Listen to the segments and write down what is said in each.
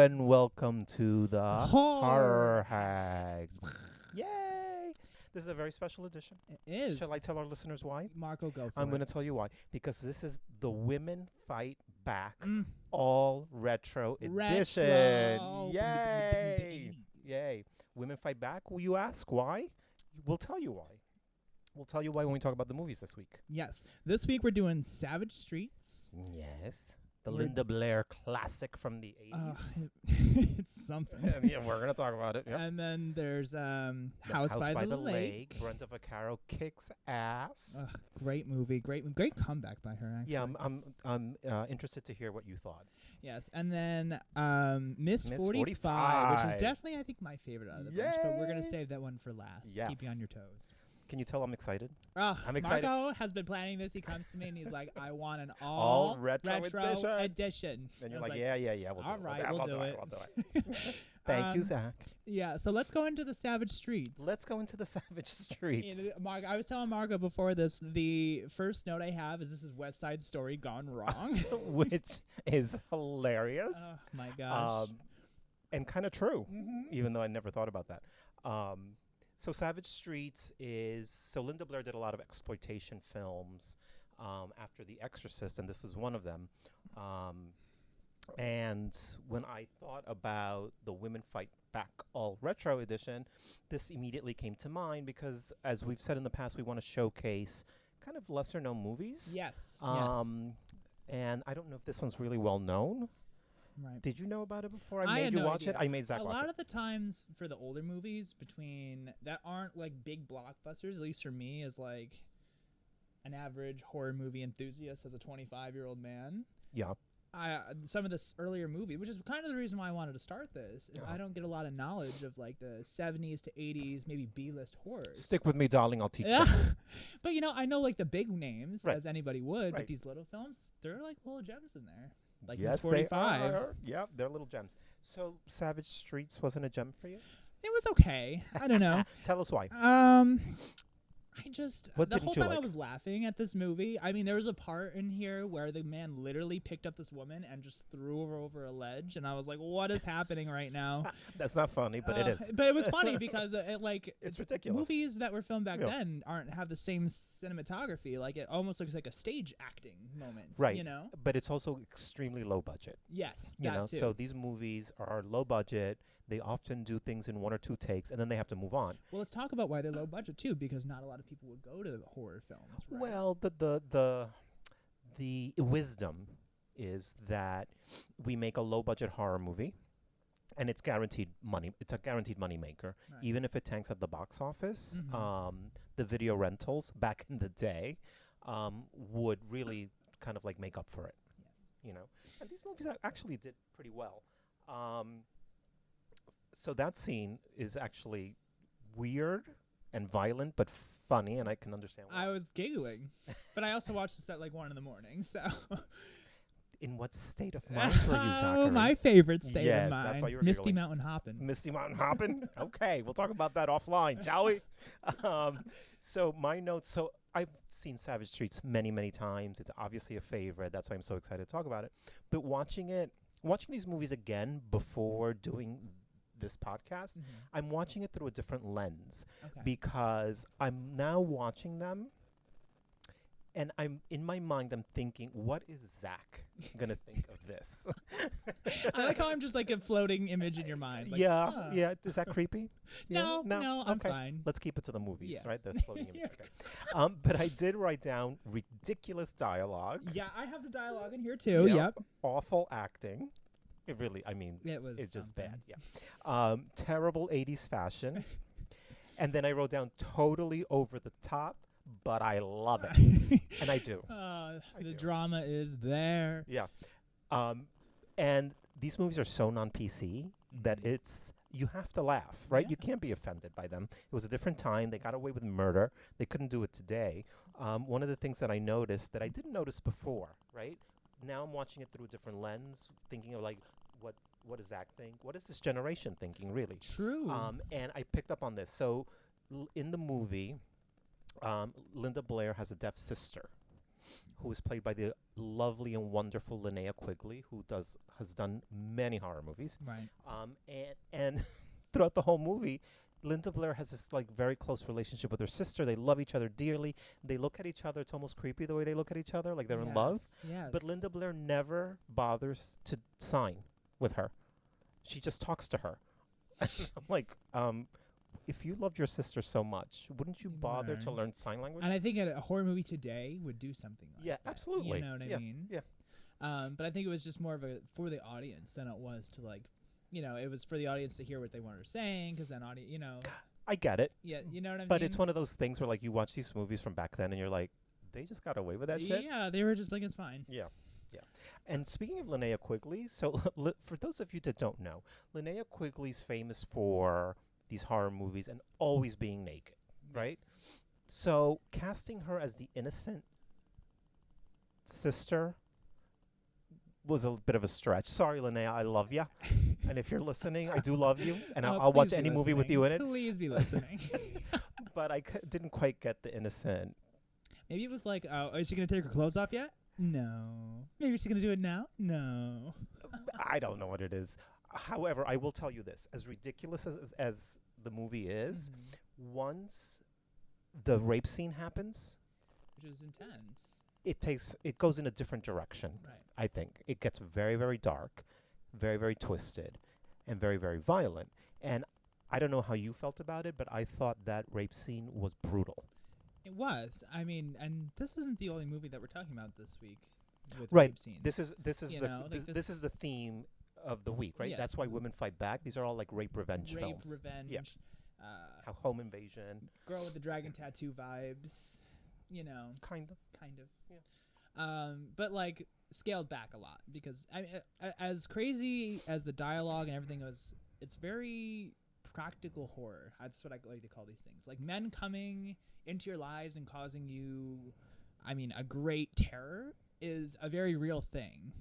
and welcome to the Horror Hags. Yay! This is a very special edition. It is. Shall I tell our listeners why? Marco, go for I'm it. going to tell you why. Because this is the Women Fight Back All Retro Edition. Retro. Yay! Yay. Women Fight Back? Will you ask why? We'll tell you why. We'll tell you why when we talk about the movies this week. Yes. This week we're doing Savage Streets. Yes. The Linda Blair classic from the 80s. It's something. Yeah, we're going to talk about it. Yep. And then there's The House by the Lake. Brenda Vaccaro kicks ass. Great movie. Great comeback by her, actually. Yeah, I'm interested to hear what you thought. Yes. And then Miss 45, which is definitely, I think, my favorite out of the bunch. But we're going to save that one for last. Yes. Keep you on your toes. Can you tell I'm excited? I'm excited. Marco has been planning this. He comes to me and he's like, I want an All all retro edition. And you're I was like, yeah, we'll all do right, it. we'll do We'll do it. Thank you, Zach. Yeah, so let's go into the Savage Streets. Let's go into the Savage Streets. I was telling Marco before this, the first note I have is this is West Side Story gone wrong. Which is hilarious. Oh, my gosh. And kind of true, even though I never thought about that. So Savage Streets is... So Linda Blair did a lot of exploitation films after The Exorcist, and this was one of them. And when I thought about the Women Fight Back All Retro Edition, this immediately came to mind because, as we've said in the past, we want to showcase kind of lesser-known movies. Yes. And I don't know if this one's really well-known. Right. Did you know about it before I made had you no watch idea. it? I made Zach watch it. A lot of the times for the older movies that aren't like big blockbusters, at least for me, as like an average horror movie enthusiast as a 25-year-old man. Yeah. Some of this earlier movie, which is kind of the reason why I wanted to start this, is I don't get a lot of knowledge of like the 70s to 80s, maybe B-list horrors. Stick with me, darling. I'll teach you. But I know like the big names, as anybody would, Right. but these little films, they're like little gems in there. Like Yes, Miss 45. they are. Yeah, they're little gems. So Savage Streets wasn't a gem for you? It was okay. I don't know. Tell us why. What The didn't whole you time I like? was laughing at this movie. I mean, there was a part in here where the man literally picked up this woman and just threw her over a ledge, and I was like, "What is happening right now?" That's not funny, but it is. But it was funny because It's ridiculous. Movies that were filmed back Yeah. then have the same cinematography. Like it almost looks like a stage acting moment. Right. You know. But it's also extremely low budget. Yes. You that know, too. so these movies are low budget. They often do things in one or two takes, and then they have to move on. Well, let's talk about why they're low budget too, because not a lot of people would go to horror films. Right? Well, the wisdom is that we make a low budget horror movie, and it's guaranteed money. It's a guaranteed money maker, Right. even if it tanks at the box office. The video rentals back in the day would really kind of like make up for it. Yes. You know, and these movies actually did pretty well. So that scene is actually weird and violent, but funny, and I can understand why. I was giggling, but I also watched this at like 1 a.m. So. In what state of mind were you, Zachary? Oh, my favorite state Yes, of mind. that's why you were Misty giggling. Mountain Hoppin'. Misty Mountain Hoppin'? Okay, we'll talk about that offline, shall we? So my notes. So I've seen Savage Streets many, many times. It's obviously a favorite. That's why I'm so excited to talk about it. But watching these movies again before doing this podcast, I'm watching it through a different lens Okay. because I'm now watching them, and I'm in my mind. I'm thinking, what is Zach gonna think of this? I like how I'm just like a floating image in your mind. Like, Yeah. Is that creepy? No, I'm Okay. fine. Let's keep it to the movies, Yes. right? The floating image. Okay. But I did write down ridiculous dialogue. Yeah, I have the dialogue in here too. Yep. Yep. Awful acting. It really, I mean, It was. it's just something. bad. Yeah. Terrible 80s fashion. And then I wrote down totally over the top, but I love it. And I do. The do. drama is there. Yeah. And these movies are so non-PC that you have to laugh, right? Yeah. You can't be offended by them. It was a different time. They got away with murder. They couldn't do it today. One of the things that I noticed that I didn't notice before, right? Now I'm watching it through a different lens, thinking of like, what does Zach think? What is this generation thinking, really? True. And I picked up on this. So in the movie, Linda Blair has a deaf sister. who is played by the lovely and wonderful Linnea Quigley, who has done many horror movies. Right. And throughout the whole movie, Linda Blair has this like very close relationship with her sister. They love each other dearly. They look at each other. It's almost creepy the way they look at each other, like they're in love. Yes. But Linda Blair never bothers to sign with her. She just talks to her. I'm like, if you loved your sister so much, wouldn't you bother to learn sign language? And I think a horror movie today would do something like that. Absolutely. You know what I mean? Yeah. But I think it was just more of a for the audience than it was to like, it was for the audience to hear what they were saying, because then I get it. Yeah, you know what I mean? But it's one of those things where like you watch these movies from back then and you're like, they just got away with that shit? Yeah, they were just like, it's fine. Yeah. And speaking of Linnea Quigley, so for those of you that don't know, Linnea Quigley's famous for these horror movies and always being naked, right? Yes. So casting her as the innocent sister was a bit of a stretch. Sorry, Linnea, I love you. And if you're listening, I do love you. And I'll watch any movie with you in it. Please be listening. But I didn't quite get the innocent. Maybe it was like, oh, is she going to take her clothes off yet? No. Maybe she's going to do it now? No. I don't know what it is. However, I will tell you this. As ridiculous as the movie is, once the rape scene happens, which is intense, it goes in a different direction. Right. I think it gets very, very dark, very, very twisted, and very, very violent. And I don't know how you felt about it, but I thought that rape scene was brutal. It was. I mean, and this isn't the only movie that we're talking about this week with Right. rape scenes. This is this is the theme of the week, right? Yes. That's why Women Fight Back. These are all like rape revenge films. Revenge. Yeah. Home invasion. Girl with the dragon tattoo vibes. Kind of. Yeah. But like scaled back a lot, because as crazy as the dialogue and everything was, it's very practical horror. That's what I like to call these things. Like men coming into your lives and causing you, a great terror is a very real thing,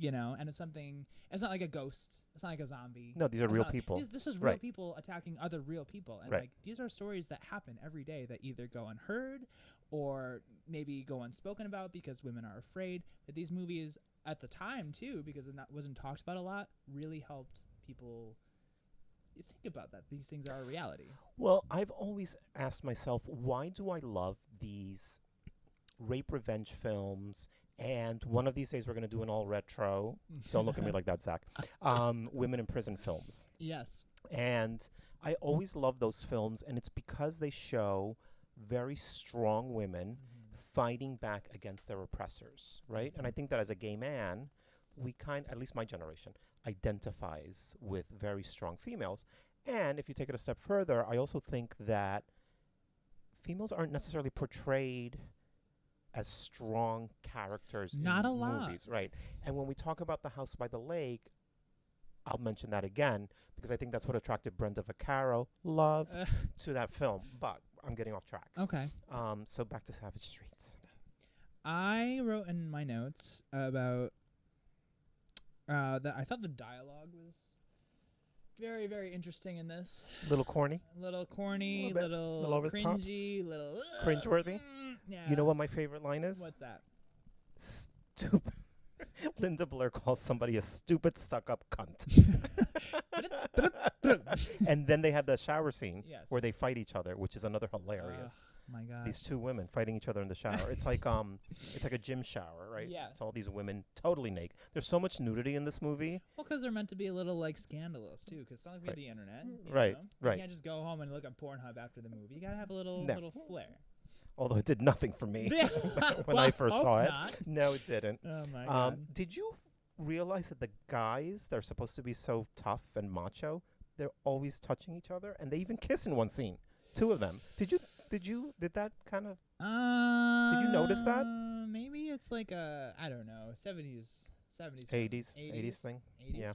and it's something, it's not like a ghost. It's not like a zombie. No, these are real people. This is real Right. people attacking other real people. And Right. like these are stories that happen every day that either go unheard or maybe go unspoken about because women are afraid. But these movies at the time too, because it wasn't talked about a lot, really helped people think about that. These things are a reality. Well, I've always asked myself, why do I love these rape revenge films? And one of these days we're going to do an all retro. Don't look at me like that, Zach. Women in prison films. Yes. And I always love those films, and it's because they show very strong women fighting back against their oppressors, right? And I think that as a gay man, at least my generation, identifies with very strong females. And if you take it a step further, I also think that females aren't necessarily portrayed as strong characters Not in a lot. movies, right? And when we talk about The House by the Lake, I'll mention that again because I think that's what attracted Brenda Vaccaro to that film. But I'm getting off track. Okay. So back to Savage Streets. I wrote in my notes about that I thought the dialogue was very, very interesting in this. Little corny. Little corny, Little bit. Little over the top. cringy, little Cringeworthy. Yeah. You know what my favorite line is? What's that? Stupid. Linda Blair calls somebody a stupid stuck-up cunt. And then they have the shower scene where they fight each other, which is another hilarious. My God. These two women fighting each other in the shower. It's like a gym shower, right? Yeah. It's all these women totally naked. There's so much nudity in this movie. Well, because they're meant to be a little like scandalous too. Because it's not like we have the internet. Right, know? right. You can't just go home and look at Pornhub after the movie. You gotta have a little flair. Although it did nothing for me when I first saw it. Not. No, it didn't. Oh my God. Did you realize that the guys, they're supposed to be so tough and macho, they're always touching each other, and they even kiss in one scene. Two of them. Did that kind of? Did you notice that? Maybe it's like I don't know, 70s, 80s thing. 80s? Yeah.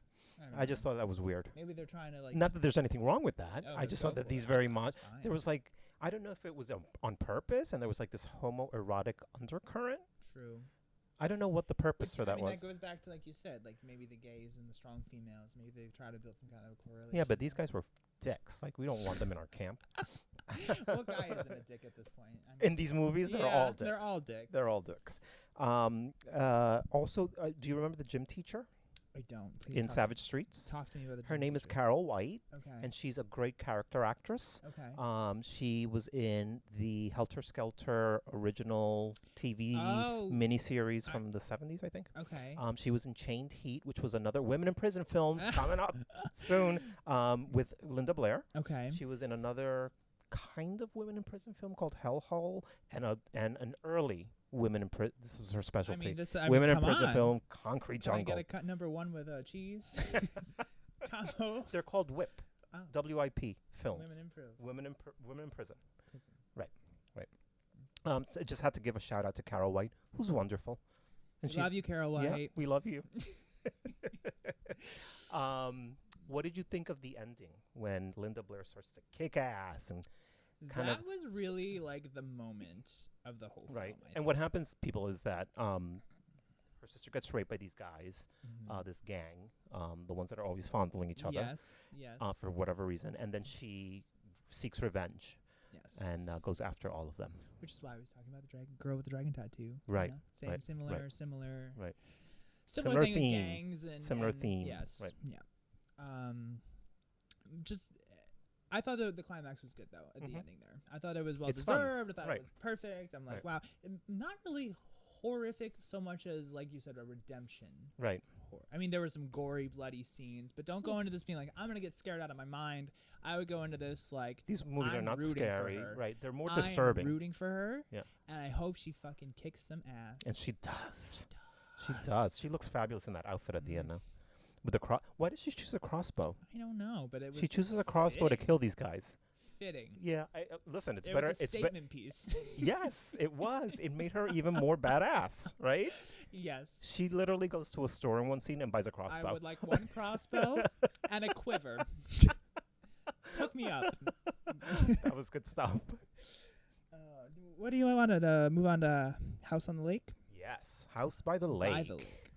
I I just thought that was weird. maybe they're trying to like. Not that there's anything wrong with that. Oh, I just go thought that for these it. very That's much. fine. There was like, I don't know if it was on purpose, and there was like this homoerotic undercurrent. True. I don't know what the purpose for that was. That goes back to like you said, like maybe the gays and the strong females. Maybe they try to build some kind of correlation. Yeah, but these guys were dicks. Like, we don't want them in our camp. What guy isn't a dick at this point? In these movies, they're yeah, all dicks. they're all dicks. They're all dicks. Also, do you remember the gym teacher I don't. Please in talk, Savage Streets? talk to me about the Her gym name is teacher. Carol White, Okay. and she's a great character actress. Okay. She was in the Helter Skelter original TV Oh. miniseries I- from the 70s, I think. Okay. She was in Chained Heat, which was another women in prison films coming up soon with Linda Blair. Okay. She was in another kind of women in prison film called Hellhole, and an early women in prison. This was her I specialty. mean, this. Women in come prison on. film, Concrete Can I Jungle. get a cut number one with cheese? Combo. They're called WIP, Oh. WIP films. Women in prison. Women in prison. Prison. So I just had to give a shout out to Carol White, who's wonderful. And Love you, Carol White. Yeah, we love you. What did you think of the ending when Linda Blair starts to kick ass and kind That of was really like the moment of the whole film. right? I And think. what happens, people, is that her sister gets raped by these guys, Mhm. this gang, the ones that are always fondling each other Yes. Yes. for whatever reason, and then she seeks revenge yes. and goes after all of them. Which is why I was talking about the dragon girl with the dragon tattattoo. you Right, know? Same, right, similar, right. similar. Right. Similar Similar thing theme. with gangs and Similar and theme, Yes. right. Yeah. Just. I thought the climax was good though at the Mhm. ending there. I thought it was well It's fun, deserved. I thought right. it was perfect. I'm like, Right. wow, not really horrific so much as like you said a redemption. Right. I mean, there were some gory, bloody scenes, but don't go into this being like, I'm gonna get scared out of my mind. I would go into this like, These movies are I'm not rooting for scary, her. right? They're more I'm disturbing. rooting for her. Yeah. And I hope she fucking kicks some ass. And she does. She does. She looks fabulous in that outfit at the end Mhm. now. With the why did she choose a crossbow? I don't know, but it was She chooses a crossbow to fitting. kill these guys. fitting. Yeah, listen, it's It better. was a It's statement piece. yes, it was. It made her even more badass, right? Yes. She literally goes to a store in one scene and buys a crossbow. I would like one crossbow and a quiver. Hook me up. That was good stuff. What do you want to move on to House on the Lake? Yes, House by the Lake. By the Lake.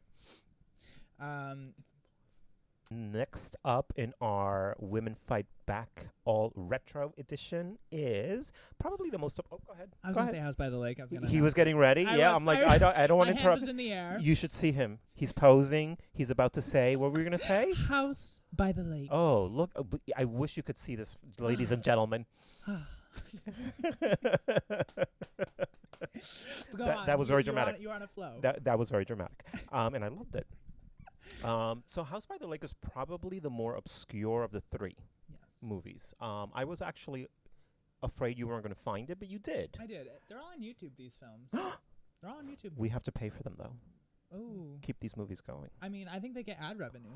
Next up in our Women Fight Back all retro edition is probably the most. Oh, go ahead. I was Go gonna ahead. say House by the Lake. I was gonna. He was getting ready. I Yeah, was- I'm like, I- I don't want my to hand interrupt. was in the air. You should see him. He's posing. He's about to say what were we gonna say. House by the Lake. Oh, look! But I wish you could see this, ladies and gentlemen. Go That- on. that was very You're dramatic. You're on a flow. That was very dramatic, and I loved it. So House by the Lake is probably the more obscure of the three Yes. movies. I was actually afraid you weren't going to find it, but you did. I did. They're all on YouTube. These films. They're all on YouTube. We have to pay for them though. Oh. Keep these movies going. I mean, I think they get ad revenue.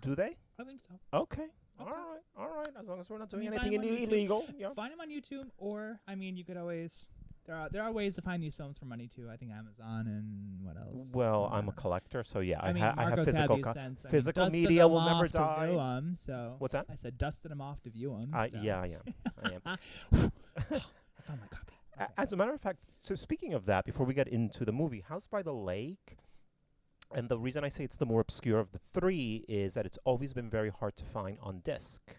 Do they? I think so. Okay. Okay. All right. As long as we're not doing mean, anything find 'em on YouTube. illegal. Yeah. Find them on YouTube, or I mean, you could always. There are ways to find these films for money too. I think Amazon and what else? Well, I'm a collector, so yeah, I mean, I have Marcos physical. had these cents. I mean, physical dusted media them will never off to die. view 'em, so What's that? I said dusted them off to view them. Yeah, I am. I am. I found my copy. Okay. As a matter of fact, so speaking of that, before we get into the movie, House by the Lake, and the reason I say it's the more obscure of the three is that it's always been very hard to find on disc.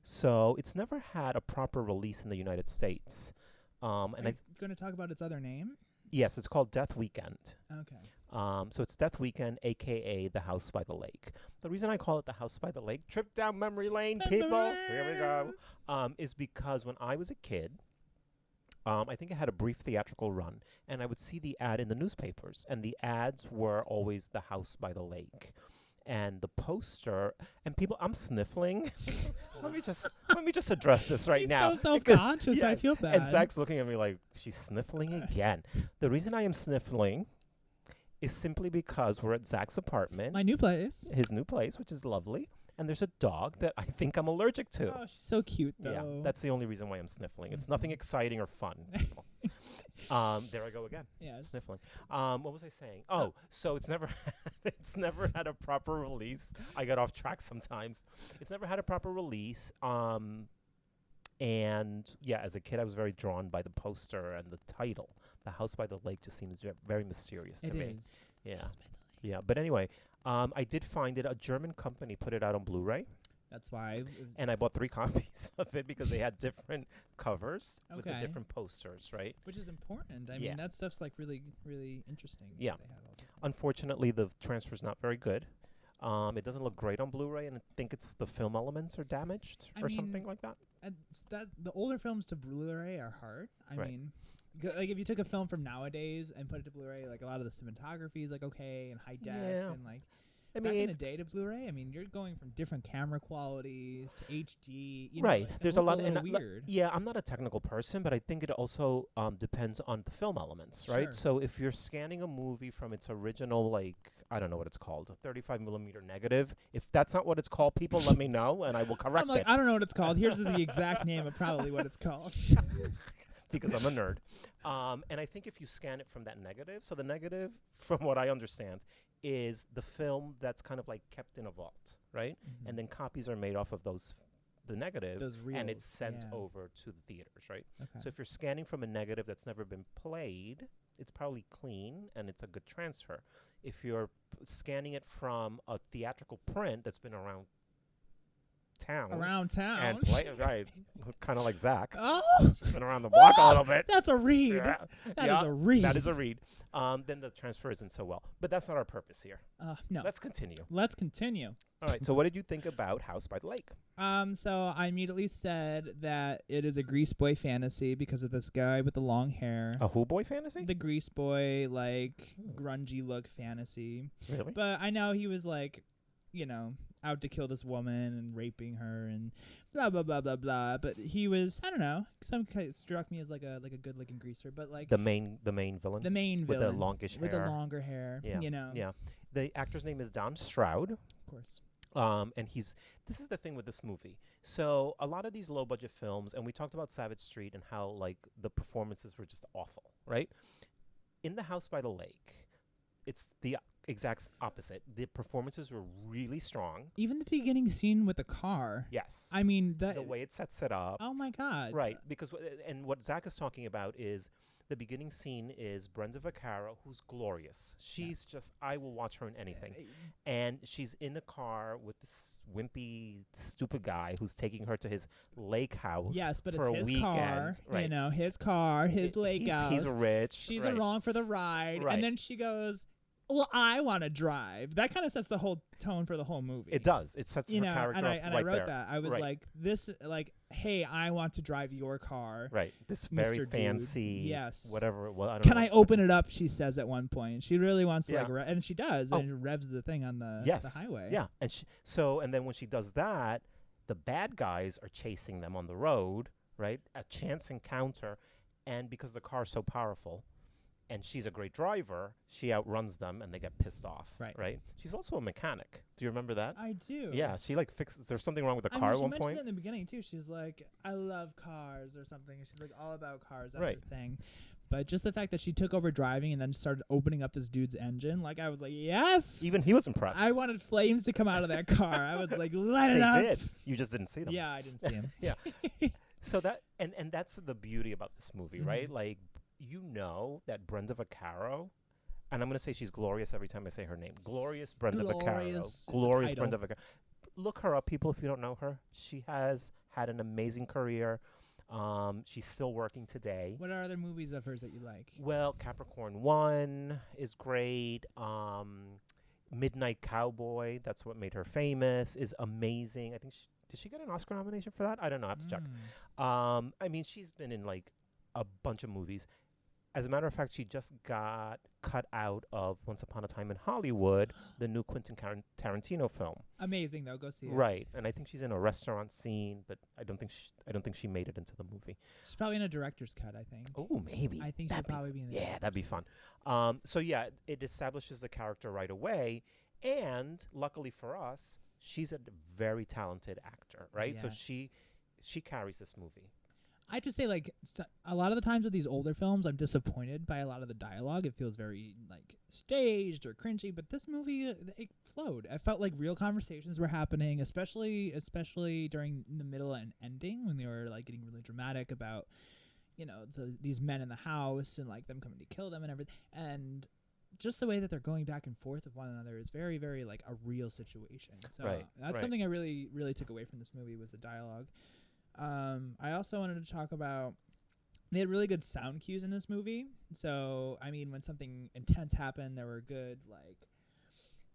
So it's never had a proper release in the United States. And Are you going to talk about its other name? yes, it's called Death Weekend. Okay. So it's Death Weekend, a.k.a. The House by the Lake. The reason I call it The House by the Lake, trip down memory lane, people, here we go, is because when I was a kid, I think it had a brief theatrical run, and I would see the ad in the newspapers, and the ads were always The House by the Lake. And the poster, and people, I'm sniffling. let me just address this right He's now. so self-conscious. I yes, feel bad. And Zach's looking at me like, she's sniffling again. The reason I am sniffling is simply because we're at Zach's apartment, My new place. his new place, which is lovely, and there's a dog that I think I'm allergic to. Oh, she's so cute though. Yeah, that's the only reason why I'm sniffling. It's nothing exciting or fun. people. There I go again, yes. sniffling. What was I saying? Oh, so it's never it's never had a proper release. I get off track sometimes. It's never had a proper release. And yeah, as a kid, I was very drawn by the poster and the title. The House by the Lake just seems very mysterious to It me. is. Yeah, House by the Lake. yeah. But anyway, I did find it. A German company put it out on Blu-ray. That's why. And I bought 3 copies of it because they had different covers with the Okay. different posters, right? Which is important. I Yeah. mean, that stuff's like really, really interesting. that Yeah. they have all different- Unfortunately, the transfer's not very good. It doesn't look great on Blu-ray, and I think it's the film elements are damaged I or mean, something like that. And that the older films to Blu-ray are hard. I Right. mean, like if you took a film from nowadays and put it to Blu-ray, like a lot of the cinematography is like okay and high def Yeah. and like I back in mean, the day to Blu-ray. I mean, you're going from different camera qualities to HD. You right. Know, it There's can a look lot. little And weird. yeah, I'm not a technical person, but I think it also depends on the film elements, right? Sure. So if you're scanning a movie from its original, like I don't know what it's called, a 35 millimeter negative. If that's not what it's called, people let me know, and I will correct I'm like, it. I don't know what it's called. Here's the exact name of probably what it's called. Because I'm a nerd. And I think if you scan it from that negative, so the negative, from what I understand, is the film that's kind of like kept in a vault, right? And then copies are made off of the negative, those reels, and it's sent yeah. over to the theaters, right? Okay. So if you're scanning from a negative that's never been played, it's probably clean and it's a good transfer. If you're scanning it from a theatrical print that's been around town Around town. and right, kind of like Zach, Oh, been around the block a little bit. that's a read. Yeah. That is Yeah, a read. That is a read. Then the transfer isn't so well. But that's not our purpose here. No. Let's continue. Let's continue. All right. So what did you think about House by the Lake? So I immediately said that it is a Grease Boy fantasy because of this guy with the long hair. A Who Boy fantasy? The Grease Boy, like, grungy look fantasy. Really? But I know he was, like, you know, out to kill this woman and raping her and blah, blah, blah, blah, blah. But he was, I don't know, struck me as, like a good-looking greaser. But, like, The main villain? the main with villain. the longish With hair. the longer hair, Yeah. you know. Yeah. The actor's name is Don Stroud. Of course. And this is the thing with this movie. So a lot of these low budget films, and we talked about Savage Street and how like the performances were just awful, right? In The House by the Lake, it's the exact opposite. The performances were really strong. Even the beginning scene with the car. Yes. I mean, that. The way it sets it up. Oh my God. Right. Because and what Zach is talking about is the beginning scene is Brenda Vaccaro, who's glorious. She's just, I will watch her in anything. And she's in the car with this wimpy, stupid guy who's taking her to his lake house. Yes, but for it's a his weekend. car. Right. You know, his car, his lake house. He's rich. She's right. along for the ride. Right. And then she goes, well, I want to drive. That kind of sets the whole tone for the whole movie. It does. It sets You her know, character and up I right wrote there. that. I was Right. like, this, like, hey, I want to drive your car. Right. This Mr. very Dude. fancy. Yes. Whatever. Well, I don't Can know. I open it up? She says at one point. She really wants to Yeah. like, and she does, Oh. and revs the thing on the Yes. highway. Yeah. And and then when she does that, the bad guys are chasing them on the road, right? A chance encounter. And because the car's so powerful and she's a great driver, she outruns them and they get pissed off. Right. She's also a mechanic. Do you remember that? I do. Yeah. She like fixes, there's something wrong with the I car mean, at she one mentions point. it in the beginning too. She's like, I love cars or something. She's like all about cars. That's Right. her thing. But just the fact that she took over driving and then started opening up this dude's engine, like I was like, yes. Even he was impressed. I wanted flames to come out of that car. I was like, let it They up. did. You just didn't see them. Yeah, I didn't see him. Yeah. So that and that's the beauty about this movie, right? Mhm. Like you know that Brenda Vaccaro, and I'm gonna say she's glorious every time I say her name. Glorious Brenda Glorious. Vaccaro. It's a Glorious title. Brenda Vaccaro. Look her up, people, if you don't know her. She has had an amazing career. She's still working today. What are other movies of hers that you like? Well, Capricorn 1 is great. Midnight Cowboy, that's what made her famous, is amazing. I think did she get an Oscar nomination for that? I don't know. I have to check. I mean, she's been in like a bunch of movies. As a matter of fact, she just got cut out of Once Upon a Time in Hollywood, the new Quentin Tarantino film. Amazing though. Go see it. Right, and I think she's in a restaurant scene, but I don't think she made it into the movie. She's probably in a director's cut. I think. Oh, maybe. I think she'll That'd probably be in the Yeah, director's that'd be cut. fun. So yeah, it establishes the character right away, and luckily for us, she's a very talented actor, right? So Yes. she carries this movie. I have to say, like, a lot of the times with these older films, I'm disappointed by a lot of the dialogue. It feels very, like, staged or cringy. But this movie, it flowed. I felt like real conversations were happening, especially during the middle and ending when they were, like, getting really dramatic about, you know, these men in the house and, like, them coming to kill them and everything. And just the way that they're going back and forth with one another is very, very like a real situation. So Right, that's right. something I really, really took away from this movie was the dialogue. I also wanted to talk about they had really good sound cues in this movie. So I mean, when something intense happened, there were good like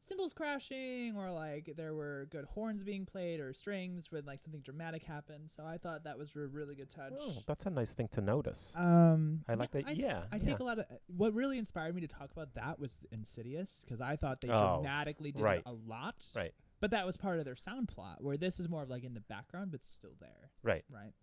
cymbals crashing, or like there were good horns being played, or strings when like something dramatic happened. So I thought that was a really good touch. Oh, that's a nice thing to notice. I like that. I take a lot of what really inspired me to talk about that was Insidious, because I thought they Oh, dramatically did right. it a lot. Right. But that was part of their sound plot, where this is more of like in the background, but still there. Right. Right.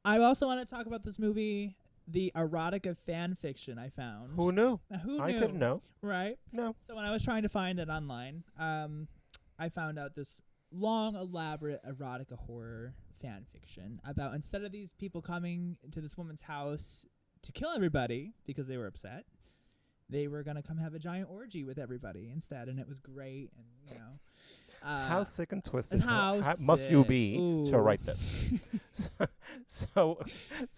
I also want to talk about this movie, the erotica fan fiction I found. Who knew? Now, who knew? I didn't know. Right. No. So when I was trying to find it online, I found out this long, elaborate erotica horror fan fiction about, instead of these people coming to this woman's house to kill everybody because they were upset, they were going to come have a giant orgy with everybody instead, and it was great. And, you know. How sick and twisted how must you sick. be to Ooh. write this? so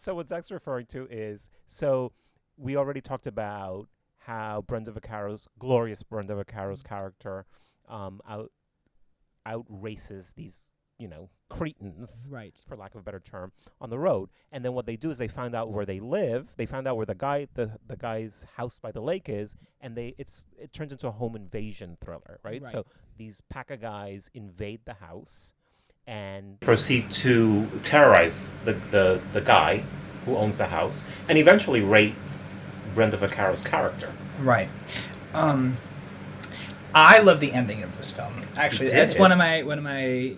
what Zach's referring to is, so we already talked about how glorious Brenda Vaccaro's character out races these, cretins, Right. for lack of a better term, on the road. And then what they do is they find out where they live. They find out where the guy's house by the lake is, and it turns into a home invasion thriller, right? Right. So these pack of guys invade the house and proceed to terrorize the guy who owns the house, and eventually rape Brenda Vaccaro's character. Right. I love the ending of this film. Actually, You that's did? one of my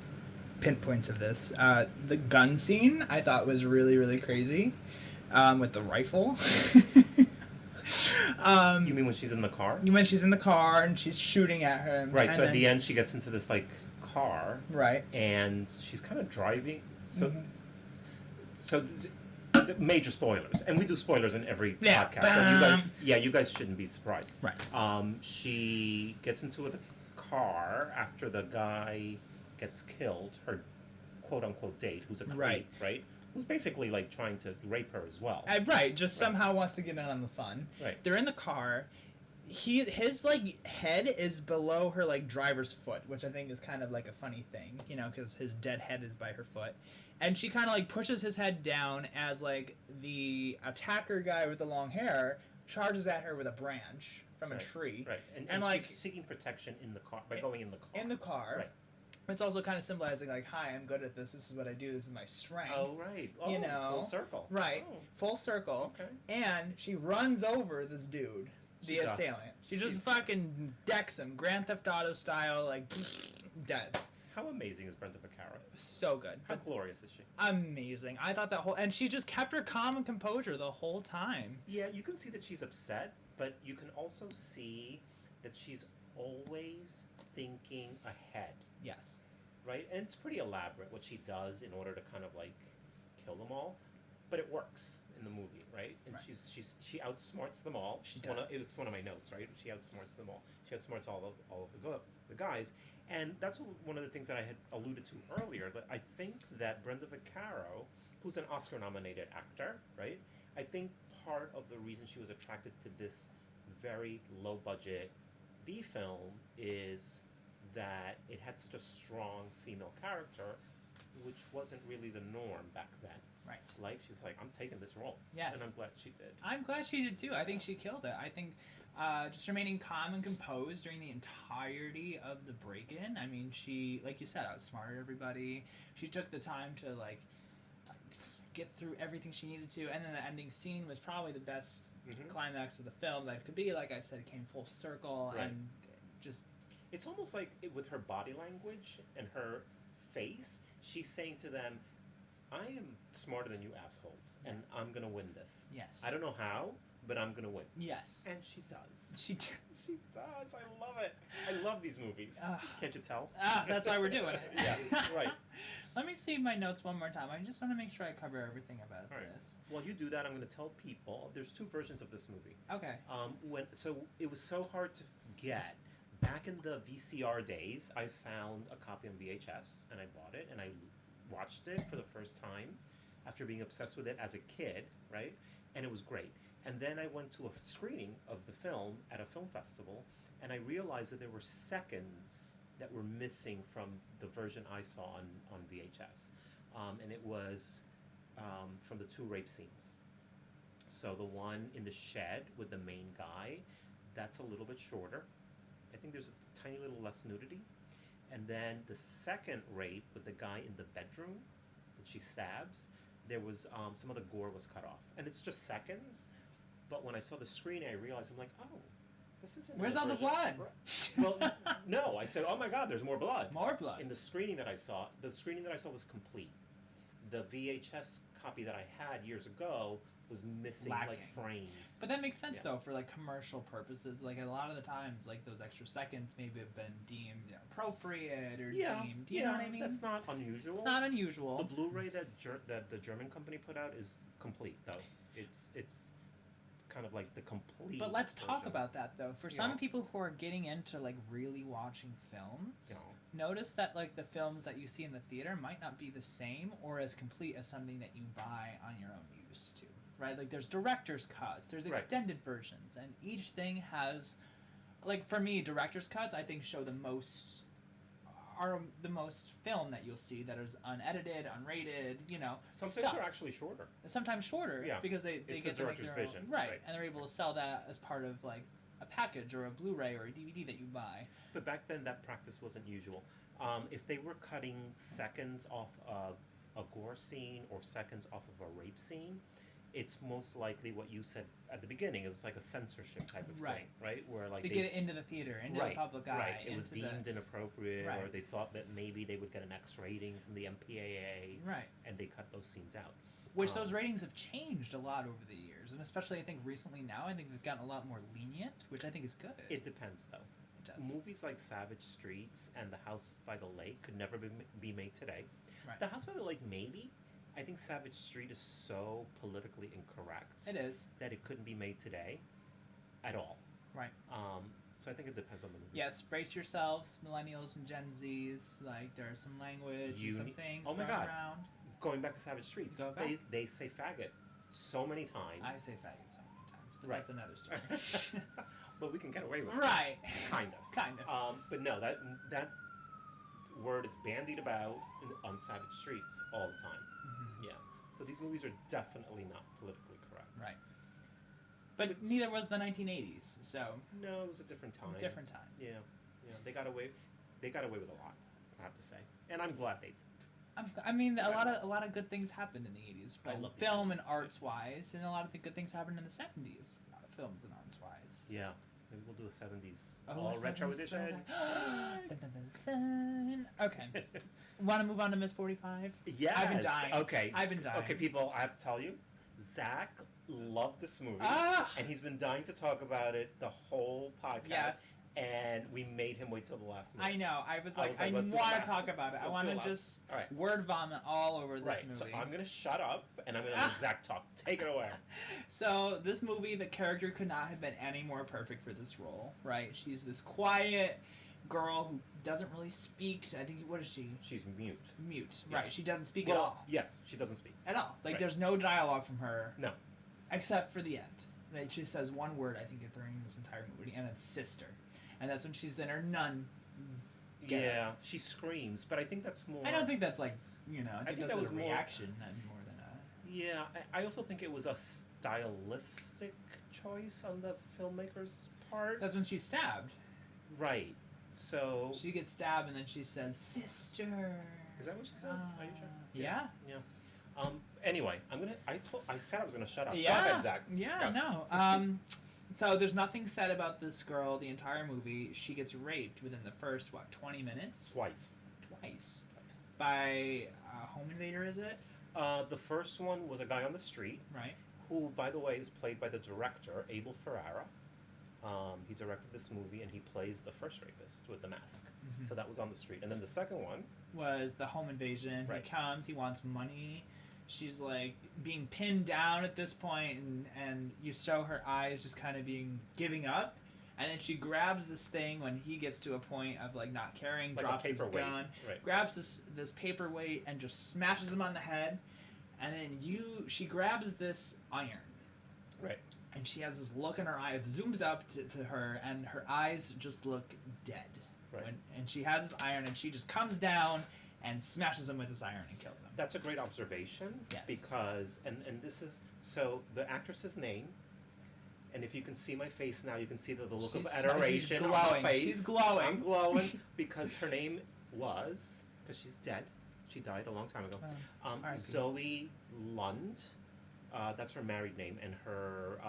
pinpoints of this. The gun scene I thought was really, really crazy, with the rifle. You mean when she's in the car? When she's in the car and she's shooting at him. Right. and So at then- the end, she gets into this car, Right. and she's kind of driving. So, Mhm. so major spoilers, and we do spoilers in every Yeah. podcast. So you guys shouldn't be surprised. Right. She gets into the car after the guy gets killed. Her quote unquote date, who's a creep, Right. right? Who's basically like trying to rape her as well. Right. Just somehow wants to get in on the fun. Right. They're in the car. His like head is below her like driver's foot, which I think is kind of like a funny thing, because his dead head is by her foot, and she kind of like pushes his head down as like the attacker guy with the long hair charges at her with a branch from a tree. Right. And And, like- she's seeking protection in the car by going in the car. In the car. Right. It's also kind of symbolizing like, hi, I'm good at this. This is what I do. This is my strength. Oh, right. Oh, You know. full circle. Right. Oh, Full circle. okay. And she runs over this dude, She the does. assailant. She She just does. fucking decks him, Grand Theft Auto style, like dead. How amazing is Brenda Vaccaro? So good. How But glorious is she? amazing. I thought that whole, and she just kept her calm and composure the whole time. Yeah, you can see that she's upset, but you can also see that she's always thinking ahead, Yes. right? And it's pretty elaborate what she does in order to kind of like kill them all, but it works in the movie, right? And Right. she outsmarts them all. She it's does. It's one of my notes, right? She outsmarts them all. She outsmarts all of the guys, and that's one of the things that I had alluded to earlier. That I think that Brenda Vaccaro, who's an Oscar-nominated actor, right? I think part of the reason she was attracted to this very low-budget B film is that it had such a strong female character, which wasn't really the norm back then. Right. Like, she's like, I'm taking this role. Yes. And I'm glad she did. I'm glad she did too. I think she killed it. I think just remaining calm and composed during the entirety of the break-in. I mean, she, like you said, outsmarted everybody. She took the time to like get through everything she needed to, and then the ending scene was probably the best Mhm. climax of the film that it could be. Like I said, it came full circle Right. and just It's almost like with her body language and her face, she's saying to them, I am smarter than you assholes, and Yes. I'm going to win this. yes. I don't know how, but I'm going to win. Yes. And she does. She. She does. I love it. I love these movies. Can't you tell? That's why we're doing it. Yeah, right. Let me see my notes one more time. I just want to make sure I cover everything about All right. this. While you do that, I'm going to tell people there's two versions of this movie. Okay. So it was so hard to get. Back in the VCR days, I found a copy on VHS and I bought it and I watched it for the first time after being obsessed with it as a kid, right? And it was great. And then I went to a screening of the film at a film festival, and I realized that there were seconds that were missing from the version I saw on VHS. And it was from the two rape scenes. So the one in the shed with the main guy, that's a little bit shorter. I think there's a tiny little less nudity. And then the second rape with the guy in the bedroom that she stabs, there was some of the gore was cut off. And it's just seconds. But when I saw the screening, I realized, I'm like, oh, this isn't. Where's all the blood? Well, no. I said, oh my God, there's more blood. More blood. In the screening that I saw was complete. The VHS copy that I had years ago was missing Lacking. like frames. But that makes sense Yeah. though for like commercial purposes. Like a lot of the times, like those extra seconds maybe have been deemed inappropriate or deemed. You know what I mean? That's not unusual. It's not unusual. The Blu-ray that the German company put out is complete though. It's kind of like the complete. But let's talk version. about that though. For Yeah. some people who are getting into like really watching films, Yeah. notice that like the films that you see in the theater might not be the same or as complete as something that you buy on your own use too. Right? Like there's director's cuts, there's Right. extended versions, and each thing has like for me, director's cuts I think show the most film that you'll see that is unedited, unrated, you know. Some things stuff. are actually shorter. Sometimes shorter, Yeah. because they It's get the to make director's their own, vision, right, right. and they're able to sell that as part of like a package or a Blu-ray or a DVD that you buy. But back then, that practice wasn't usual. If they were cutting seconds off of a gore scene or seconds off of a rape scene, it's most likely what you said at the beginning. It was like a censorship type of Right. thing, right? Where like To get it into the theater, into right, the public eye. right. It was into deemed inappropriate, or Right. they thought that maybe they would get an X rating from the MPAA, right. and they cut those scenes out. Which Um, those ratings have changed a lot over the years, and especially I think recently now, I think it's gotten a lot more lenient, which I think is good. It depends, though. It does. Movies like Savage Streets and The House by the Lake could never be made today. Right. The House by the Lake, maybe. I think Savage Street is so politically incorrect It is. that it couldn't be made today at all. Right. So I think it depends on the movie. Yes, brace yourselves, millennials and Gen Zs. Like there's some language and some things oh my thrown God. around. Going back to Savage Streets, Go back. they say faggot so many times. I say faggot so many times, but Right. that's another story. But we can get away with it. Right. Kind of. Kind of. But no, that word is bandied about on Savage Streets all the time. Mhm. Yeah. So these movies are definitely not politically correct. Right. But neither was the 1980s, so No, it was a different time. different time. Yeah. Yeah. They got away with a lot, I have to say. And I'm glad they did. I mean, a lot of good things happened in the 80s, I both love the film and 80s. arts wise, and a lot of the good things happened in the 70s, a lot of films and arts wise. Yeah. Maybe we'll do a 70s Oh, all a retro 70s edition. throwback. Dun, dun, dun, dun. Okay. Want to move on to Miss 45? Yes. I've been dying. Okay. I've been dying. Okay, people, I have to tell you, Zach loved this movie. Ah! And he's been dying to talk about it the whole podcast. Yes. And we made him wait till the last minute. I know. I was like, let's I do it want to last. talk about it. I Let's want do to it last. just All right. word vomit all over this Right. movie. So I'm going to shut up and I'm going to let Zach talk. Take it away. So this movie, the character could not have been any more perfect for this role, right? She's this quiet girl who doesn't really speak. I think, what is she? She's mute. Mute. Yeah. Right. She doesn't speak Well, at all. yes, she doesn't speak. At all. Like, Right. there's no dialogue from her. No. Except for the end. Like, she says one word, I think, during this entire movie, and it's sister. And that's when she's in her nun. Yeah, she screams, but I think that's more... I don't think that's like, I think think that's that was a more- reaction more than a... Yeah, I also think it was a stylistic choice on the filmmaker's part. That's when she's stabbed. Right. So... She gets stabbed and then she says, sister. Is that what she says? Are you sure? Yeah. Yeah. Anyway, I said I was gonna shut up. Yeah. Go ahead, Zach. Yeah, Go. no. So there's nothing said about this girl the entire movie. She gets raped within the first, 20 minutes? Twice. Twice. By a home invader, is it? The first one was a guy on the street, Right. who, by the way, is played by the director, Abel Ferrara. He directed this movie, and he plays the first rapist with the mask. Mhm. So that was on the street. And then the second one... Was the home invasion. Right. He comes, he wants money. She's like being pinned down at this point, and you show her eyes just kind of giving up. And then she grabs this thing when he gets to a point of like not caring, Like a drops his paperweight. gun, Right. grabs this paperweight and just smashes him on the head. And then she grabs this iron. Right. and she has this look in her eye. It zooms up to her, and her eyes just look dead. Right. And she has this iron, and she just comes down and smashes him with this iron and kills him. That's a great observation. Yes. Because, and this is, so the actress's name, and if you can see my face now, you can see the look of adoration she's on glowing. my face. She's glowing. I'm glowing because her name was, because she's dead. She died a long time ago. R.I.P. Zoe Lund. That's her married name, and her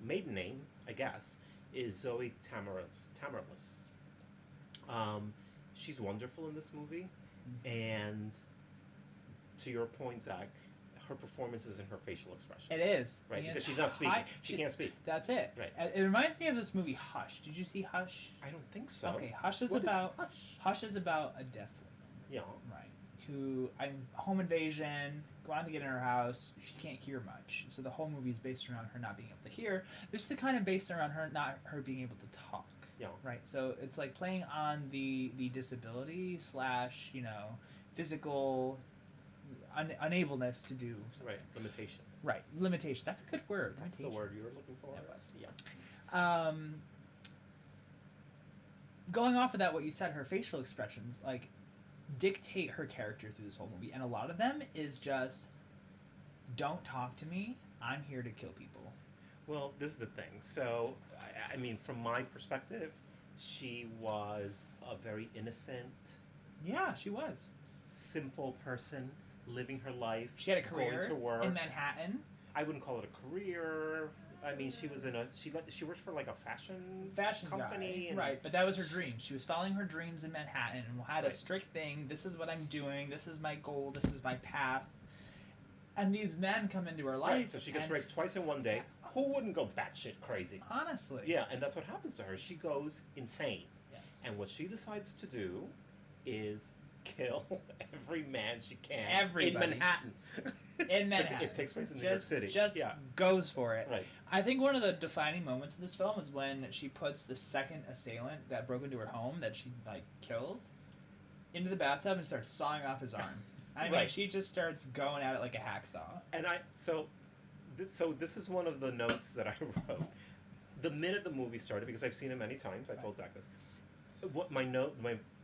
maiden name, I guess, is Zoe Tamerlis. She's wonderful in this movie, and to your point, Zach, her performance is in her facial expressions. It is. Right, And because she's not speaking. She can't speak. That's it. Right. It reminds me of this movie Hush. Did you see Hush? I don't think so. Okay, Hush is What is about Hush? Hush is about a deaf woman. Yeah. Right. Who home invasion, go on to get in her house, she can't hear much. So the whole movie is based around her not being able to hear. This is kind of based around her being able to talk. Yeah. Right. So it's like playing on the disability / physical unableness to do something. Right. Limitations. Right. Limitation. That's a good word. That's the word you were looking for. It was. Yeah. Going off of that, what you said, her facial expressions like dictate her character through this whole movie, and a lot of them is just, don't talk to me. I'm here to kill people. Well, this is the thing. So, I mean, from my perspective, she was a very innocent, Yeah, she was. simple person living her life. She had a career going to work. in Manhattan. I wouldn't call it a career. I mean, she was in she worked for like a fashion company. Guy. And Right, but that was her dream. She was following her dreams in Manhattan and had a Right. strict thing. This is what I'm doing. This is my goal. This is my path. And these men come into her life. Right, so she gets raped twice in one day. Who wouldn't go batshit crazy? Honestly. Yeah, and that's what happens to her. She goes insane. Yes. And what she decides to do is kill every man she can Everybody. in Manhattan. In 'Cause Manhattan. It takes place in New York City. Just yeah. goes for it. Right. I think one of the defining moments in this film is when she puts the second assailant that broke into her home that she killed into the bathtub and starts sawing off his arm. I mean, Right. she just starts going at it like a hacksaw. And this is one of the notes that I wrote. The minute the movie started, because I've seen it many times, I told Zach this. What my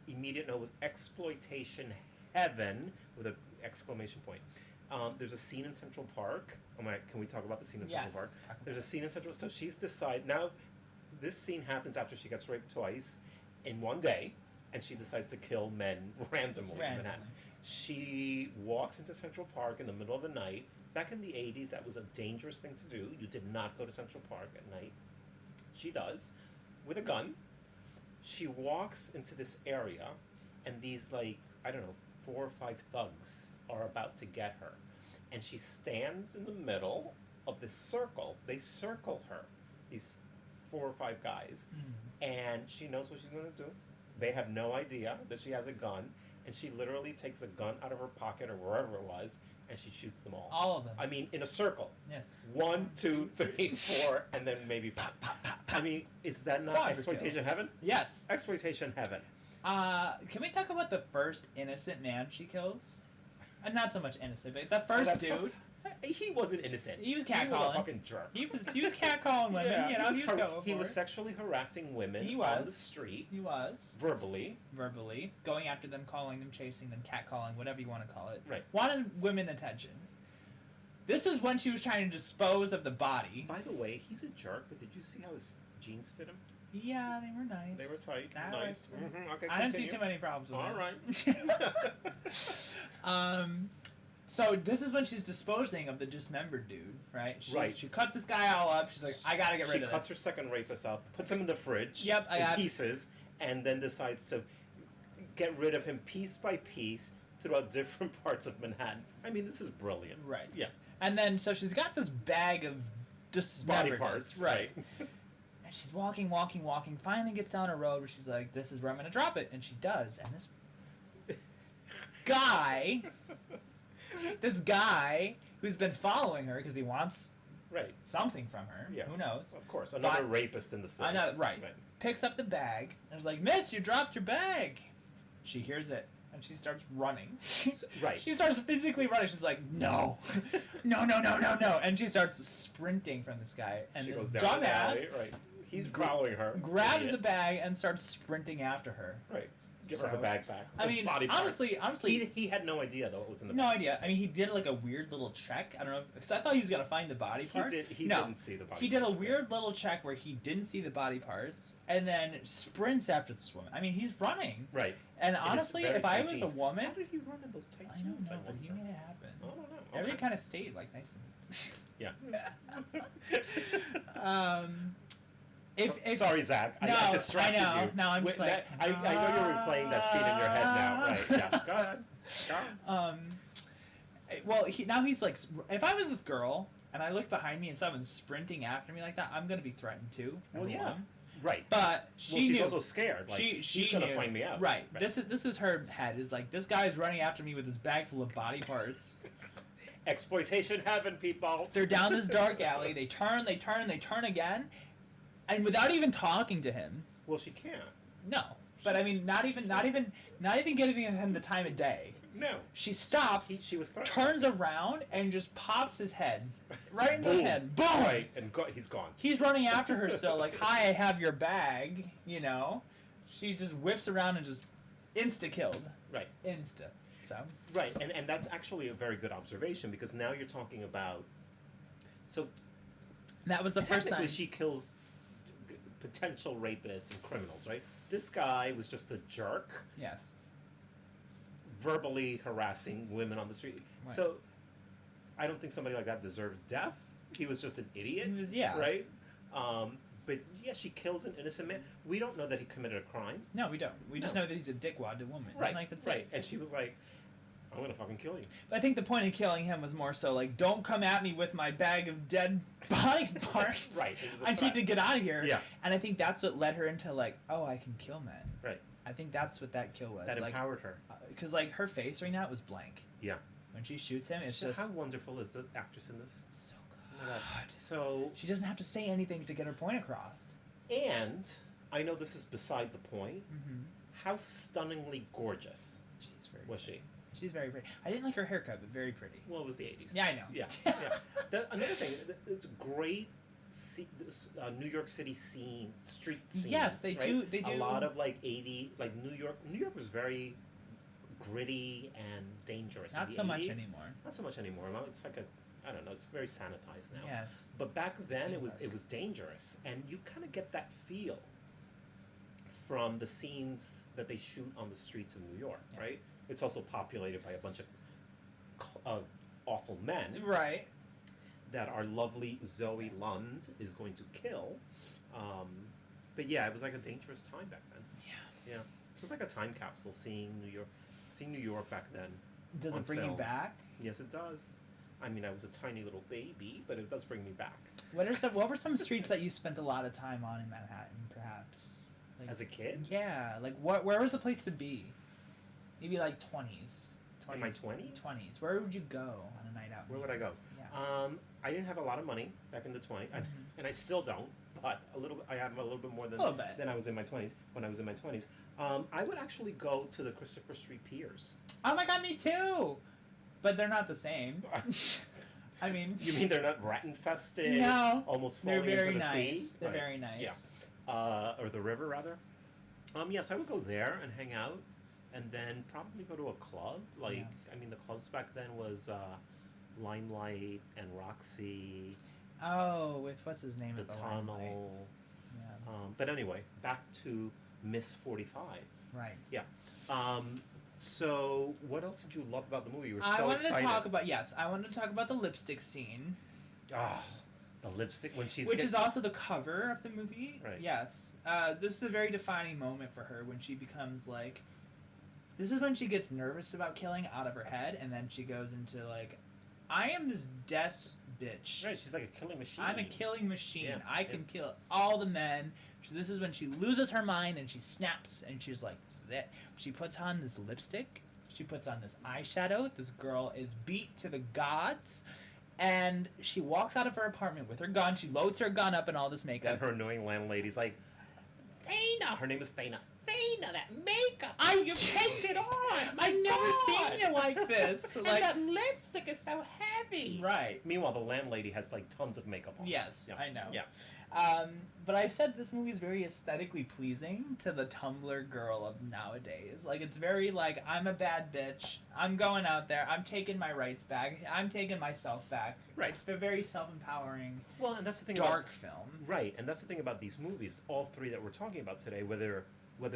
immediate note was exploitation heaven with an exclamation point. There's a scene in Central Park. Can we talk about the scene in Central Park? There's a scene in Central. So she's decided now. This scene happens after she gets raped twice in one day, and she decides to kill men randomly in Manhattan. She walks into Central Park in the middle of the night. Back in the 80s, that was a dangerous thing to do. You did not go to Central Park at night. She does, with a gun. She walks into this area, and these, 4 or 5 thugs are about to get her. And she stands in the middle of this circle. They circle her, these 4 or 5 guys. And she knows what she's going to do. They have no idea that she has a gun. And she literally takes a gun out of her pocket or wherever it was, and she shoots them all. All of them. I mean, in a circle. Yeah. 1, 2, 3, 4, and then maybe 5. I mean, is that not Quadra exploitation kill. heaven? Yes. Exploitation heaven. Can we talk about the first innocent man she kills? Not so much innocent, but the first dude. He wasn't innocent. He was He was catcalling. a fucking jerk. He was catcalling women. Yeah, You know, he was going he for was it. sexually harassing women He on was. the street, He was. verbally. Verbally. Going after them, calling them, chasing them, catcalling, whatever you want to call it. Right. Wanted women attention. This is when she was trying to dispose of the body. By the way, he's a jerk, but did you see how his jeans fit him? Yeah, they were nice. They were tight. I nice. liked them. Mm-hmm. Okay, I didn't see continue. too many problems with All it. right. So this is when she's disposing of the dismembered dude, right? Right. She cut this guy all up. She's like, I gotta get rid of She cuts her this. second rapist up, puts him in the fridge Yep, I in got it. pieces, and then decides to get rid of him piece by piece throughout different parts of Manhattan. I mean, this is brilliant. Right. Yeah. And then so she's got this bag of Body dismembered parts. right? And she's walking. Finally gets down a road where she's like, "This is where I'm gonna drop it," and she does. And this guy who's been following her because he wants Right. something from her. Yeah. Who knows? Of course. Another Fi- rapist in the city. Right. Picks up the bag and is like, "Miss, you dropped your bag." She hears it. and she starts running. Right. She starts physically running. She's like, no, no, no, no, no, no, and she starts sprinting from this guy. And She this goes down the dumbass alley, right. He's following her. grabs Idiot. the bag and starts sprinting after her. Right. Give her her So, bag back. I Her mean, body parts. honestly, He had no idea, though, it was in the no bag. idea. I mean, he did like a weird little check. I don't know, because I thought he was gonna find the body parts. He No. didn't see the body He did a parts. weird little check where he didn't see the body parts and then sprints after this woman. I mean, he's running. Right. And In his honestly, very if I tight was jeans. a woman, How did he run in those tight I don't jeans? know, but he wonder? made it happen. I don't know. Everything Okay. kind of stayed like nice Yeah. and. If Sorry, Zach. No, I distracted I know. you. No, I'm just Wait, like, I know you're replaying that scene in your head now. Right. Yeah. Go ahead. Go on. Well, now he's like, if I was this girl and I look behind me and someone's sprinting after me like that, I'm gonna be threatened too. Well, number yeah. one. Right. But she Well, she's knew. also scared. Like, She she's gonna knew. find me out. Right. This is her head. Is like, this guy's running after me with his bag full of body parts. Exploitation heaven, people. They're down this dark alley. They turn again, and without even talking to him. Well, she can't. No. But I mean, not even giving him the time of day. No. She stops, She was threatened. turns around, and just pops his head right in the Boom. head. Boom! Right. And he's gone. He's running after her still, like, hi, I have your bag, you know? She just whips around and just insta-killed. Right. Insta. So. Right. And that's actually a very good observation because now you're talking about. So. That was the first Technically, time. she kills potential rapists and criminals, right? This guy was just a jerk, Yes. verbally harassing women on the street. Right. So, I don't think somebody like that deserves death. He was just an idiot, He was, yeah. right? But yeah, she kills an innocent man. We don't know that he committed a crime, No, we don't. We just No. know that he's a dickwad to women. right? Like, that's right. it. And she was like, "I'm gonna fucking kill you." But I think the point of killing him was more so, like, don't come at me with my bag of dead body parts. Right. It was a I need threat. to get out of here. Yeah. And I think that's what led her into, like, oh, I can kill men. Right. I think that's what that kill was. That like, empowered her. because, like, her face right now was blank. Yeah. When she shoots him, it's So just how wonderful is the actress in this? so Oh my good. God. So, She doesn't have to say anything to get her point across. and I know this is beside the point. Mm-hmm. How stunningly gorgeous She's very was she? She's very pretty. I didn't like her haircut, but very pretty. Well, it was the 80s. Yeah, I know. Yeah, yeah. Another thing, it's great New York City street scenes. Yes, they right? do. They do. A lot of like 80, like New York. New York was very gritty and dangerous. Not in the so much 80s. anymore. Not so much anymore. Well, it's like I don't know. It's very sanitized now. Yes. But back then, it was Dark. dangerous, and you kind of get that feel from the scenes that they shoot on the streets of New York, Yeah. right? It's also populated by a bunch of awful men Right. that our lovely Zoe Lund is going to kill. But yeah, it was like a dangerous time back then. Yeah. Yeah, so it was like a time capsule seeing New York back then. Does On it bring you film. back? Yes, it does. I mean, I was a tiny little baby, but it does bring me back. What were some streets that you spent a lot of time on in Manhattan, perhaps? Like, As a kid, yeah, like where was the place to be? Maybe like 20s. in my 20s, 20s. Where would you go on a night out? where would I go? Yeah. I didn't have a lot of money back in the 20s, and I still don't. But I have a little bit more than A little bit. than I was in my 20s. When I was in my 20s, I would actually go to the Christopher Street Piers. Oh my god, me too. But they're not the same. I mean, You mean they're not rat infested? No. Almost they're falling very into the nice. sea. They're Right. very nice. Yeah. Or the river rather. Yes, I would go there and hang out, and then probably go to a club. Like Yeah. I mean, the clubs back then was Limelight and Roxy, Oh, with what's his name the at the Limelight. Tunnel. Yeah. But anyway, back to Miss 45. Right. Yeah. So what else did you love about the movie? You were I so wanted excited. to talk about I wanted to talk about the lipstick scene, Oh, the lipstick when she's which is also the cover of the movie. Right. Yes. This is a very defining moment for her when she becomes like. This is when she gets nervous about killing out of her head, and then she goes into like, I am this death bitch. right. She's like a killing machine. I'm a killing machine. Yeah, I can kill all the men. So this is when she loses her mind and she snaps and she's like, this is it. She puts on this lipstick. She puts on this eyeshadow. This girl is beat to the gods. And she walks out of her apartment with her gun. She loads her gun up and all this makeup. And her annoying landlady's like, Thana. Her name is Thana. Thana, that makeup. You painted on. I don't like this. And Like, that lipstick is so heavy. right. Meanwhile, the landlady has like tons of makeup on. Yes, Yeah. I know. Yeah. But I said this movie is very aesthetically pleasing to the Tumblr girl of nowadays. Like, it's very like, I'm a bad bitch. I'm going out there. I'm taking my rights back. I'm taking myself back. Right. It's a very self-empowering, Well, and that's the thing. dark film. Right, and that's the thing about these movies. All three that we're talking about today, whether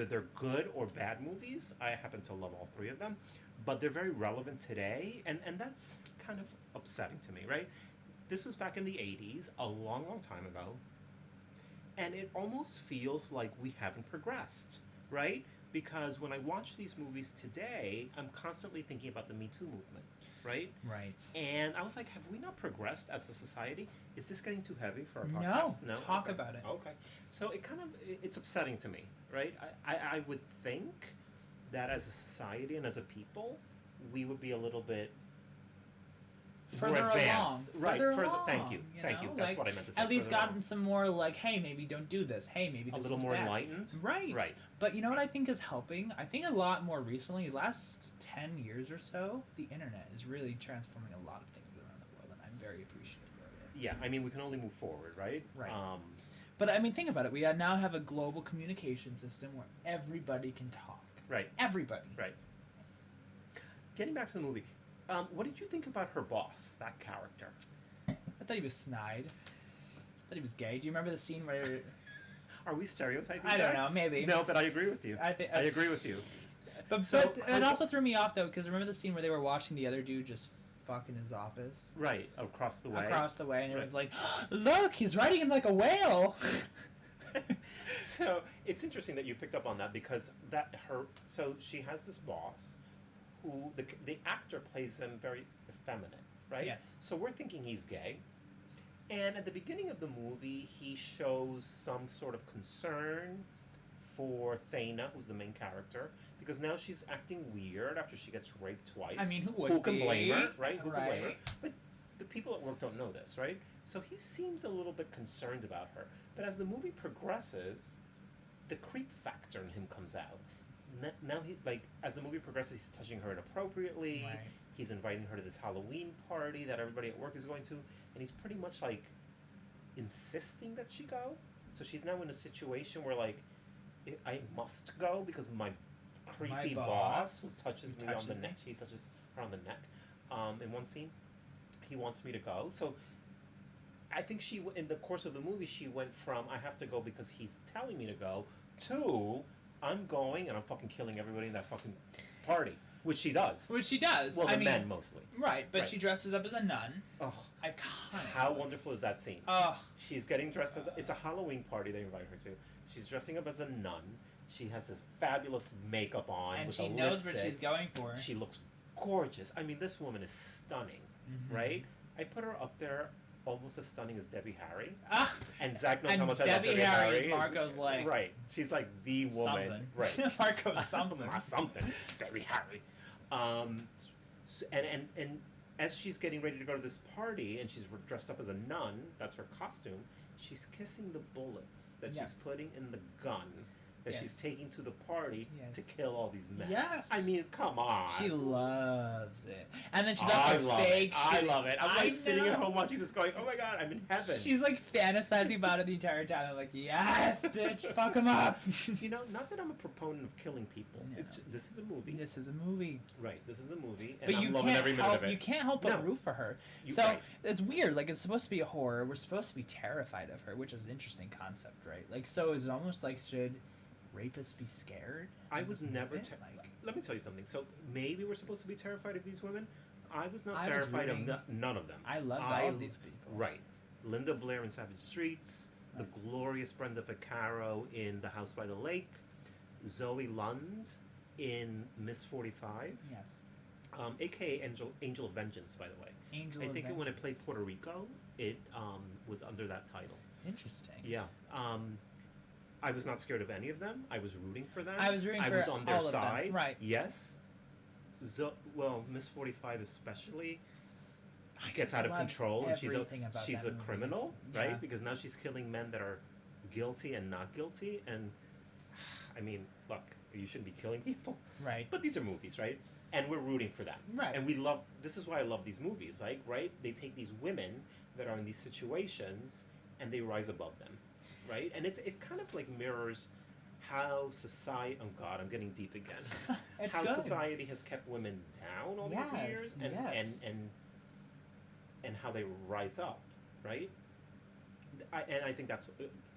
they're good or bad movies, I happen to love all three of them, but they're very relevant today, and that's kind of upsetting to me, right? This was back in the 80s, a long, long time ago, and it almost feels like we haven't progressed, right? Because when I watch these movies today, I'm constantly thinking about the Me Too movement, right? Right. And I was like, have we not progressed as a society? Is this getting too heavy for our No, podcast? talk Okay. about it. Okay. So it's upsetting to me, right? I would think that as a society and as a people, we would be a little bit Further more along. advanced. Right. Further Further, along, thank you. Thank you. That's Like, what I meant to say. at least further along. gotten some more like, hey, maybe don't do this. Hey, maybe this a little is more bad. enlightened. Right. Right. But you know what I think is helping? I think a lot more recently, last 10 years or so, the internet is really transforming a lot of things around the world, and I'm very appreciative of it. Yeah. I mean, we can only move forward, right? Right. But I mean, think about it. We now have a global communication system where everybody can talk. Right. Everybody. Right. Getting back to the movie, what did you think about her boss, that character? I thought he was snide. I thought he was gay. Do you remember the scene where... Are we stereotyping? I don't Zach? know, maybe. No, but I agree with you. I think I agree with you. But, So, but her it bo- also threw me off though, because remember the scene where they were watching the other dude just fuck in his office Right, across the way. across the way, and it Right. was like, look, he's riding him like a whale. So it's interesting that you picked up on that because so she has this boss who the actor plays him very effeminate, right? Yes. So we're thinking he's gay. And at the beginning of the movie, he shows some sort of concern for Thana, who's the main character, because now she's acting weird after she gets raped twice. I mean, who would Who can be? blame her, right? Who can blame her? Right. But the people at work don't know this, right? So he seems a little bit concerned about her. But as the movie progresses, the creep factor in him comes out. Now he, like, as the movie progresses, he's touching her inappropriately. Right. He's inviting her to this Halloween party that everybody at work is going to, and he's pretty much like insisting that she go. So she's now in a situation where like, I must go because my creepy boss who touches me on the neck. She touches her on the neck. In one scene, he wants me to go. So I think in the course of the movie, she went from I have to go because he's telling me to go to I'm going and I'm fucking killing everybody in that fucking party, which she does. Which she does. Well, I the mean, men mostly. Right, but Right. she dresses up as a nun. Oh, Iconic. how wonderful is that scene? Oh, She's getting dressed as it's a Halloween party they invite her to. She's dressing up as a nun. She has this fabulous makeup on and with she a knows lipstick. what she's going for. She looks gorgeous. I mean, this woman is stunning, Mhm. right? I put her up there almost as stunning as Debbie Harry. Ah, And Zach knows and how much I Debbie love Debbie Harry is Harry. Marco's like right. She's like the woman. something. Right. Marco's something. Something. Debbie Harry. And as she's getting ready to go to this party and she's dressed up as a nun, that's her costume, she's kissing the bullets that Yes. she's putting in the gun that Yes. she's taking to the party Yes. to kill all these men. Yes. I mean, come on. She loves it. And then she's I also love fake. it. I shitting- love it. I'm I like sitting at know. home watching this going, oh my god, I'm in heaven. She's like fantasizing about it the entire time. I'm like, yes, bitch, fuck him up. You know, not that I'm a proponent of killing people. No. This is a movie. This is a movie. Right, this is a movie, and But I'm you loving can't every minute help. of it. You can't help but No. root for her. You- So right. it's weird. Like it's supposed to be a horror. We're supposed to be terrified of her, which is an interesting concept, right? Like so, is it almost like should rapists be scared? I was never. like. Let me tell you something. So maybe we're supposed to be terrified of these women. I was not I was terrified of rooting. none of them. I loved all of these people. Right, Linda Blair in Savage Streets, the Right. glorious Brenda Vaccaro in The House by the Lake, Zoe Lund in Miss 45, Yes. aka Angel of Vengeance, by the way. Angel. I of think when it played Vengeance. Puerto Rico, it was under that title. Interesting. Yeah. I was not scared of any of them. I was rooting for them. I was rooting I for was on their all of them, side. right. Yes. Well, Miss 45 especially I gets just out of love control, and everything about she's that a movie. criminal, Yeah. right? Because now she's killing men that are guilty and not guilty. And I mean, look, you shouldn't be killing people. Right. But these are movies, right? And we're rooting for them. Right. And this is why I love these movies, like, right? They take these women that are in these situations and they rise above them, right? And it kind of like mirrors how society, oh God, I'm getting deep again. It's how good. society has kept women down all Yes, these years yes. and how they rise up, right? I think that's,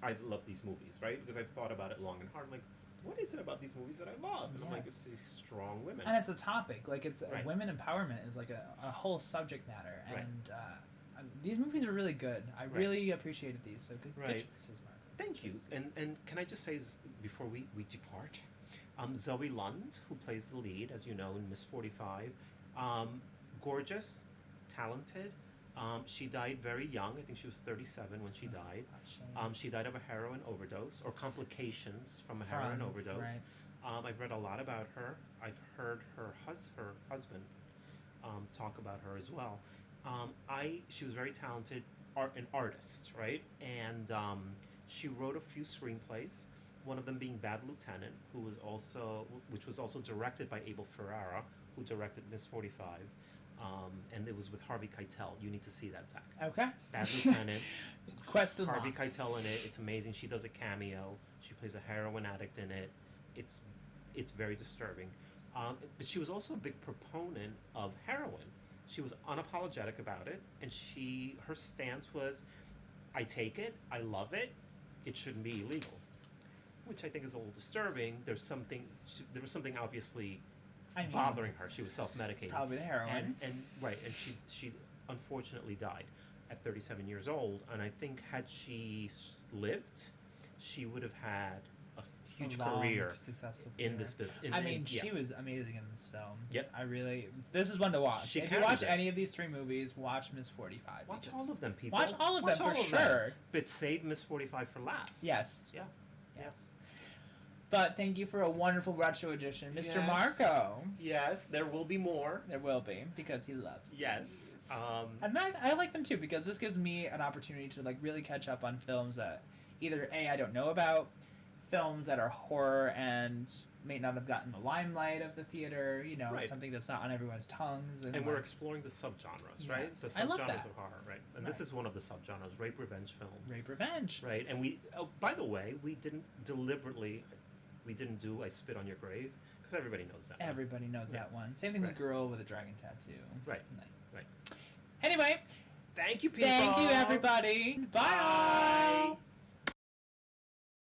I've loved these movies, right? Because I've thought about it long and hard. I'm like, what is it about these movies that I love? And I'm like, it's Yes. these strong women. And it's a topic. Like, it's Right. women empowerment is like a whole subject matter. Right. And these movies are really good. I Right. really appreciated these. So good Right. choices, Mark. Thank you. And can I just say, before we depart, Zoe Lund, who plays the lead, as you know, in Miss 45, gorgeous, talented. She died very young. I think she was 37 when she died. She died of a heroin overdose, or complications from a heroin overdose. Right. I've read a lot about her. I've heard her husband talk about her as well. She was very talented, an artist, right? And she wrote a few screenplays. One of them being Bad Lieutenant, which was also directed by Abel Ferrara, who directed Miss 45. And it was with Harvey Keitel. You need to see that, Zach. Okay. Bad Lieutenant. Quest Harvey unlocked. Keitel in it. It's amazing. She does a cameo. She plays a heroin addict in it. It's very disturbing. But she was also a big proponent of heroin. She was unapologetic about it, and her stance was, I take it, I love it, it shouldn't be illegal, which I think is a little disturbing. There was something obviously bothering her. She was self-medicating. Probably the heroin. And she unfortunately died at 37 years old. And I think had she lived, she would have had a huge career successful in career. this business. She was amazing in this film. Yep. This is one to watch. She If you carries watch it. any of these three movies, watch Miss 45. Watch because- all of them, people. Watch all of them for sure. But save Miss 45 for last. Yes. Yeah. Yes. But thank you for a wonderful retro edition, Mr. Yes. Marco. Yes, there will be more. There will be, because he loves them. Yes. And I like them too, because this gives me an opportunity to like really catch up on films that either A, I don't know about, films that are horror and may not have gotten the limelight of the theater, Right. something that's not on everyone's tongues. And we're exploring the subgenres, right? Yes. The I love subgenres that. of horror, right? And Right. this is one of the subgenres, rape revenge films. Rape Revenge. Right, and by the way, we didn't do I Spit on Your Grave, because everybody knows that one. Everybody knows Yeah. that one. Same thing with Right. Girl with a Dragon Tattoo. Right. Like- Right. Anyway, Thank you, people. thank you, everybody. Bye. Bye.